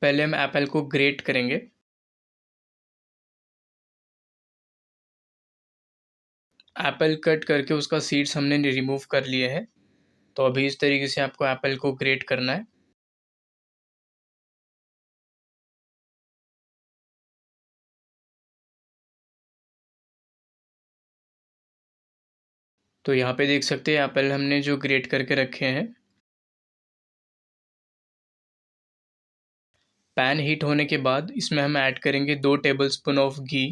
पहले हम एप्पल को ग्रेट करेंगे। एप्पल कट करके उसका सीड्स हमने रिमूव कर लिए हैं। तो अभी इस तरीके से आपको एप्पल को ग्रेट करना है। तो यहाँ पे देख सकते हैं एप्पल हमने जो ग्रेट करके रखे हैं। पैन हीट होने के बाद इसमें हम ऐड करेंगे 2 टेबलस्पून ऑफ घी।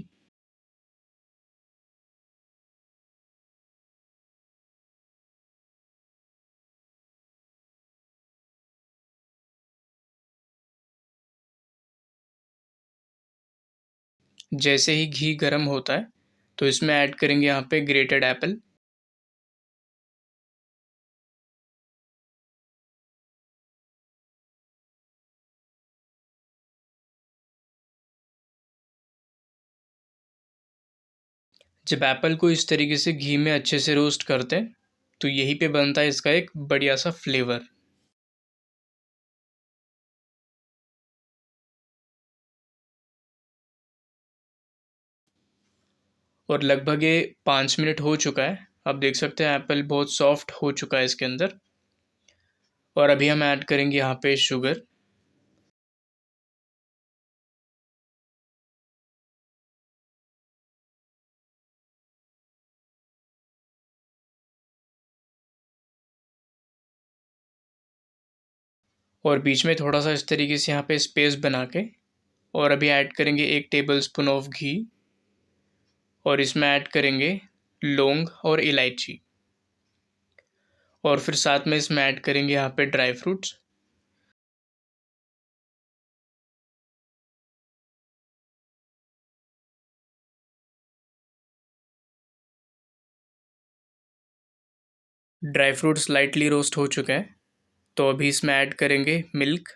जैसे ही घी गर्म होता है तो इसमें ऐड करेंगे यहाँ पे ग्रेटेड एप्पल। जब एप्पल को इस तरीके से घी में अच्छे से रोस्ट करते हैं तो यहीं पे बनता है इसका एक बढ़िया सा फ्लेवर। और लगभग ये 5 मिनट हो चुका है। आप देख सकते हैं एप्पल बहुत सॉफ्ट हो चुका है इसके अंदर। और अभी हम ऐड करेंगे यहाँ पे शुगर। और बीच में थोड़ा सा इस तरीके से यहाँ पे स्पेस बना के और अभी ऐड करेंगे 1 टेबलस्पून ऑफ घी। और इसमें ऐड करेंगे लौंग और इलायची। और फिर साथ में इसमें ऐड करेंगे यहाँ पे dry fruits. Dry fruits lightly roast हो चुके हैं तो अभी इसमें ऐड करेंगे मिल्क।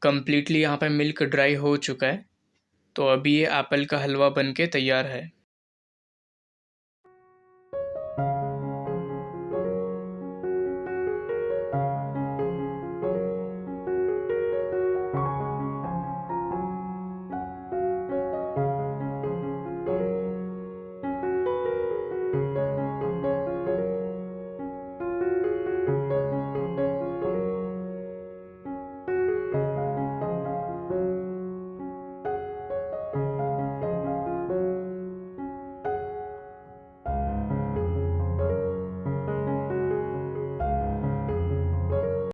कम्प्लीटली यहाँ पे मिल्क ड्राई हो चुका है तो अभी ये एप्पल का हलवा बन के तैयार है।